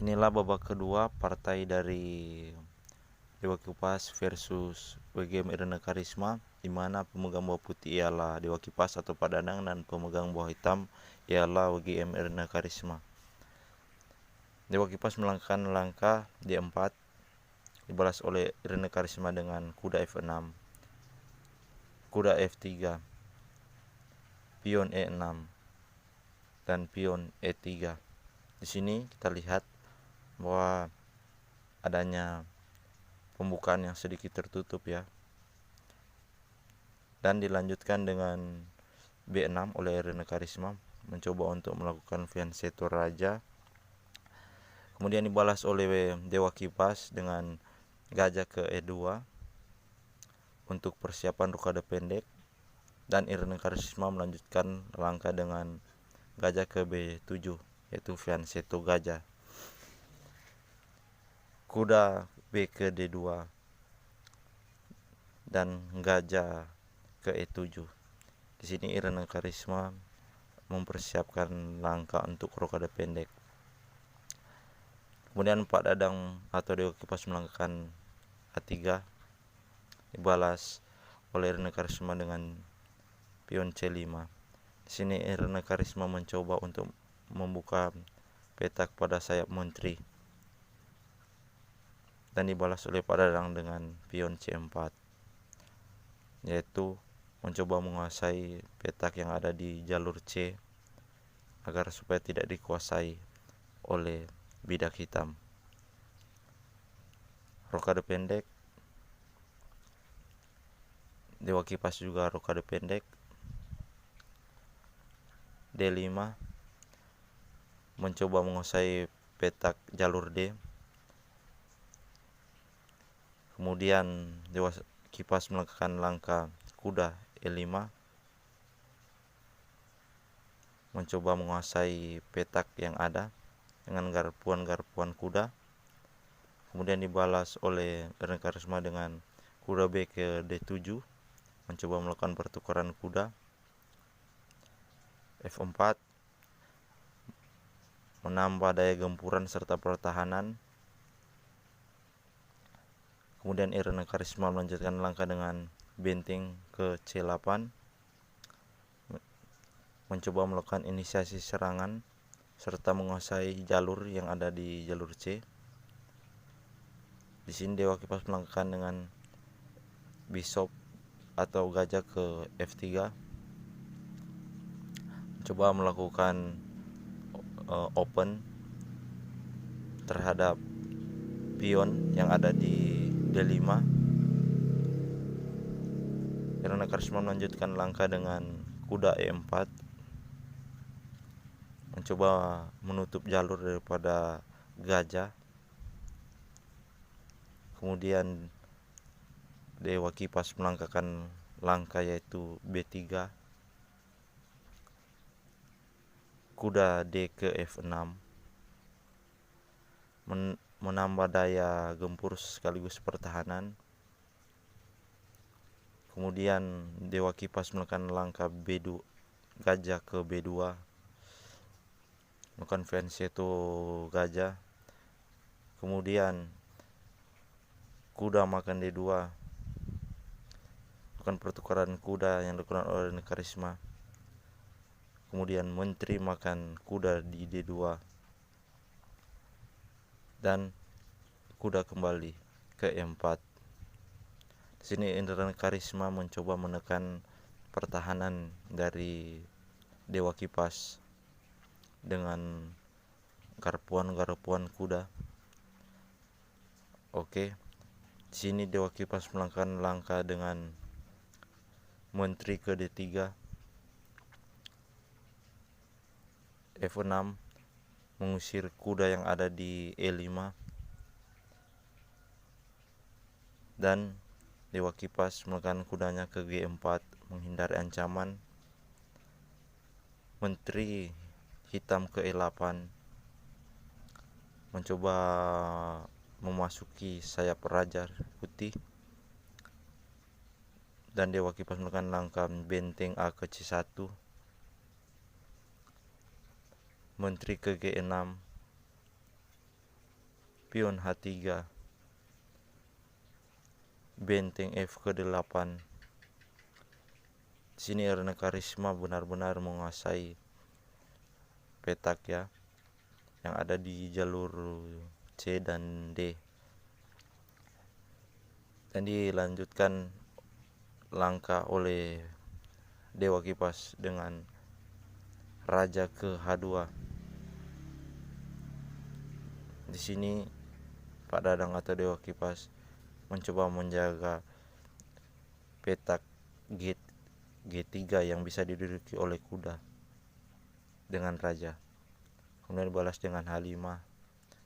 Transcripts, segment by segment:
Inilah babak kedua partai dari Dewa Kipas versus WGM Irena Karisma, di mana pemegang bawah putih ialah Dewa Kipas atau Padanang dan pemegang bawah hitam ialah WGM Irena Karisma. Dewa Kipas melangkahkan langkah D4, dibalas oleh Irena Karisma dengan kuda F6, kuda F3, pion E6, dan pion E3. Di sini kita lihat bahwa adanya pembukaan yang sedikit tertutup ya, dan dilanjutkan dengan B6 oleh Irena Karisma, mencoba untuk melakukan fianchetto raja. Kemudian dibalas oleh Dewa Kipas dengan gajah ke E2 untuk persiapan rokade pendek, dan Irena Karisma melanjutkan langkah dengan gajah ke B7, yaitu fianchetto gajah. Kuda B ke D2 dan gajah ke E7. Di sini Irena Karisma mempersiapkan langkah untuk rokade pendek. Kemudian Pak Dadang atau Dewa Kipas melangkahkan A3, dibalas oleh Irena Karisma dengan pion C5. Di sini Irena Karisma mencoba untuk membuka petak pada sayap menteri, dan dibalas oleh Pak Dadang dengan pion C4, yaitu mencoba menguasai petak yang ada di jalur C agar supaya tidak dikuasai oleh bidak hitam. Rokade pendek, Dewa Kipas juga rokade pendek D5, mencoba menguasai petak jalur D. Kemudian Dewa Kipas melakukan langkah kuda E5, mencoba menguasai petak yang ada dengan garpuan-garpuan kuda. Kemudian dibalas oleh Irena Karisma dengan kuda B ke D7, mencoba melakukan pertukaran kuda. F4, menambah daya gempuran serta pertahanan. Kemudian Irena Karisma melanjutkan langkah dengan benteng ke C8, mencoba melakukan inisiasi serangan serta menguasai jalur yang ada di jalur C. Di sini Dewa Kipas melangkahkan dengan bishop atau gajah ke F3, mencoba melakukan open terhadap pion yang ada di D5. Irena Karisma melanjutkan langkah dengan kuda E4, mencoba menutup jalur daripada gajah. Kemudian Dewa Kipas melangkahkan langkah yaitu B3, kuda D ke F6, menambah daya gempur sekaligus pertahanan. Kemudian Dewa Kipas melakukan langkah B2, gajah ke B2, melakukan fianchetto gajah. Kemudian kuda makan D2, melakukan pertukaran kuda yang dilakukan oleh Irena Karisma. Kemudian menteri makan kuda di D2, dan kuda kembali ke E4. Di sini Irena Karisma mencoba menekan pertahanan dari Dewa Kipas dengan garpuan-garpuan kuda. Oke, di sini Dewa Kipas melangkahkan langkah dengan menteri ke D3, F6, mengusir kuda yang ada di E5, dan Dewa Kipas melakukan kudanya ke G4, menghindari ancaman. Menteri hitam ke E8, mencoba memasuki sayap raja putih, dan Dewa Kipas melakukan langkah benteng A ke C1, menteri ke G6, pion H3, benteng F ke-8. Di sini Erna Karisma benar-benar menguasai petak ya, yang ada di jalur C dan D. Dan dilanjutkan langkah oleh Dewa Kipas dengan Raja ke H2. Di sini Pak Dadang atau Dewa Kipas mencoba menjaga petak G3 yang bisa diduduki oleh kuda dengan raja. Kemudian balas dengan H5,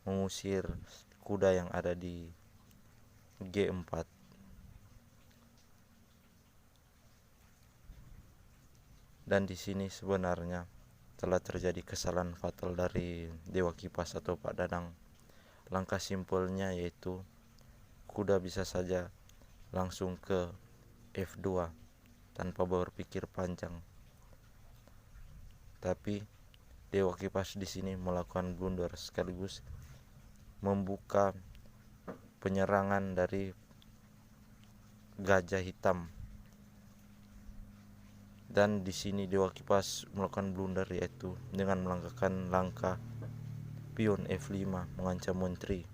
mengusir kuda yang ada di G4. Dan di sini sebenarnya telah terjadi kesalahan fatal dari Dewa Kipas atau Pak Dadang. Langkah simpelnya yaitu kuda bisa saja langsung ke F2 tanpa berpikir panjang. Tapi Dewa Kipas di sini melakukan blunder sekaligus membuka penyerangan dari Gajah Hitam. Dan di sini Dewa Kipas melakukan blunder yaitu dengan melangkahkan langkah pion F5 mengancam menteri.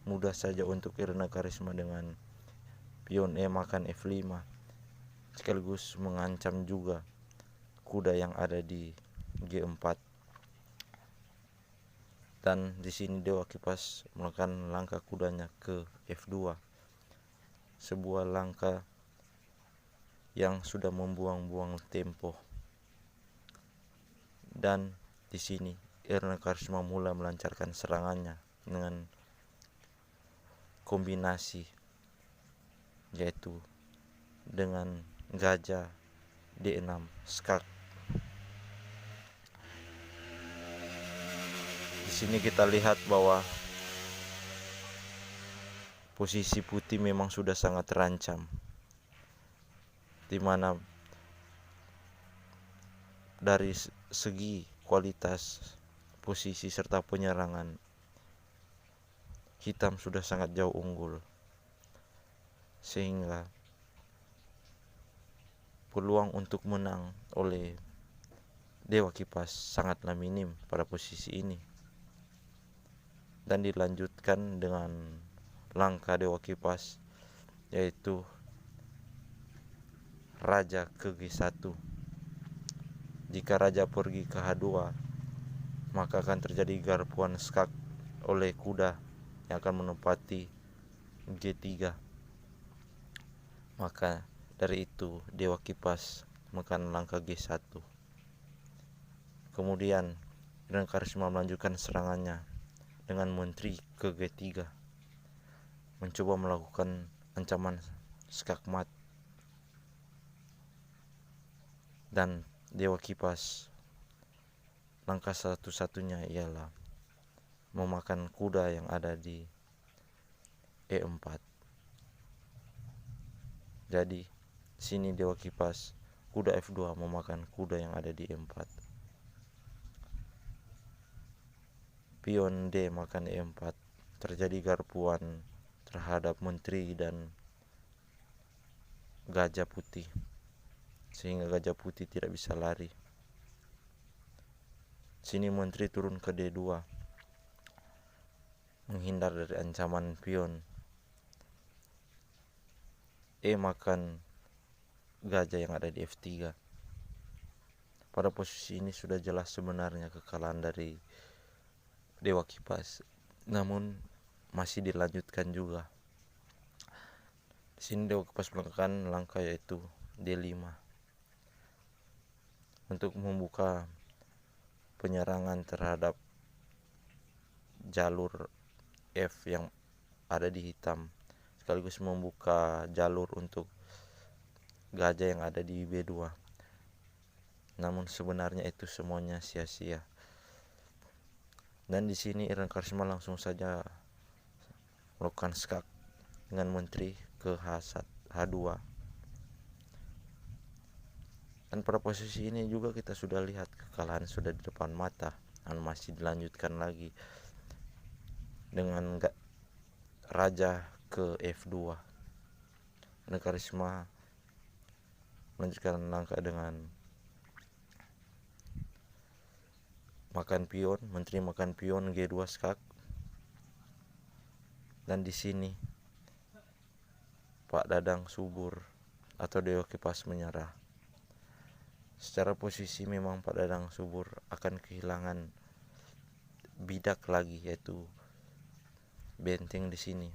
Mudah saja untuk Erna Karisma dengan pion E makan F5 sekaligus mengancam juga kuda yang ada di G4. Dan di sini Dewa Kipas melakukan langkah kudanya ke F2, sebuah langkah yang sudah membuang-buang tempo. Dan di sini Erna Karisma mulai melancarkan serangannya dengan kombinasi yaitu dengan gajah D6 skak. Di sini kita lihat bahwa posisi putih memang sudah sangat terancam, di mana dari segi kualitas posisi serta penyerangan hitam sudah sangat jauh unggul, sehingga peluang untuk menang oleh Dewa Kipas sangatlah minim pada posisi ini. Dan dilanjutkan dengan langkah Dewa Kipas yaitu Raja ke G1. Jika Raja pergi ke H2, maka akan terjadi garpuan skak oleh kuda yang akan menempati G3. Maka dari itu Dewa Kipas melakukan langkah G1. Kemudian Erna Karisma melanjutkan serangannya dengan menteri ke G3, mencoba melakukan ancaman skakmat. Dan Dewa Kipas langkah satu-satunya ialah memakan kuda yang ada di E4. Jadi sini Dewa Kipas kuda F2 memakan kuda yang ada di E4. Pion D makan E4. Terjadi garpuan terhadap menteri dan gajah putih, sehingga gajah putih tidak bisa lari. Sini menteri turun ke D2 menghindar dari ancaman pion E makan gajah yang ada di F3. Pada posisi ini sudah jelas sebenarnya kekalahan dari Dewa Kipas, namun masih dilanjutkan juga. Di sini Dewa Kipas melakukan langkah yaitu D5 untuk membuka penyerangan terhadap jalur F yang ada di hitam, sekaligus membuka jalur untuk gajah yang ada di B2. Namun sebenarnya itu semuanya sia-sia. Dan di sini Erna Karisma langsung saja melakukan skak dengan menteri ke H2. Dan pada posisi ini juga kita sudah lihat kekalahan sudah di depan mata dan masih dilanjutkan lagi. dengan raja ke F2. Karisma melanjutkan langkah dengan makan pion, menteri makan pion G2 skak. Dan di sini Pak Dadang Subur atau Dewa Kipas menyerah. Secara posisi memang Pak Dadang Subur akan kehilangan bidak lagi, yaitu benteng di sini.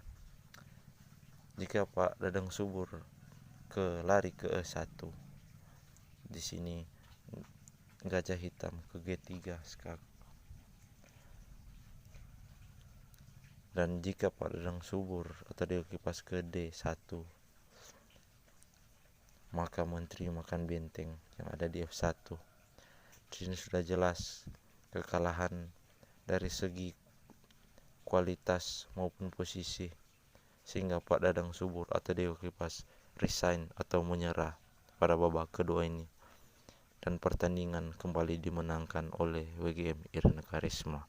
Jika Pak Dadang Subur lari ke E1, di sini Gajah Hitam ke G3 skak. Dan jika Pak Dadang Subur atau Dewa Kipas ke D1, maka menteri makan benteng yang ada di F1. Di sini sudah jelas kekalahan dari segi kualitas maupun posisi, sehingga Pak Dadang Subur atau Dewa Kipas resign atau menyerah pada babak kedua ini, dan pertandingan kembali dimenangkan oleh WGM Irna Karisma.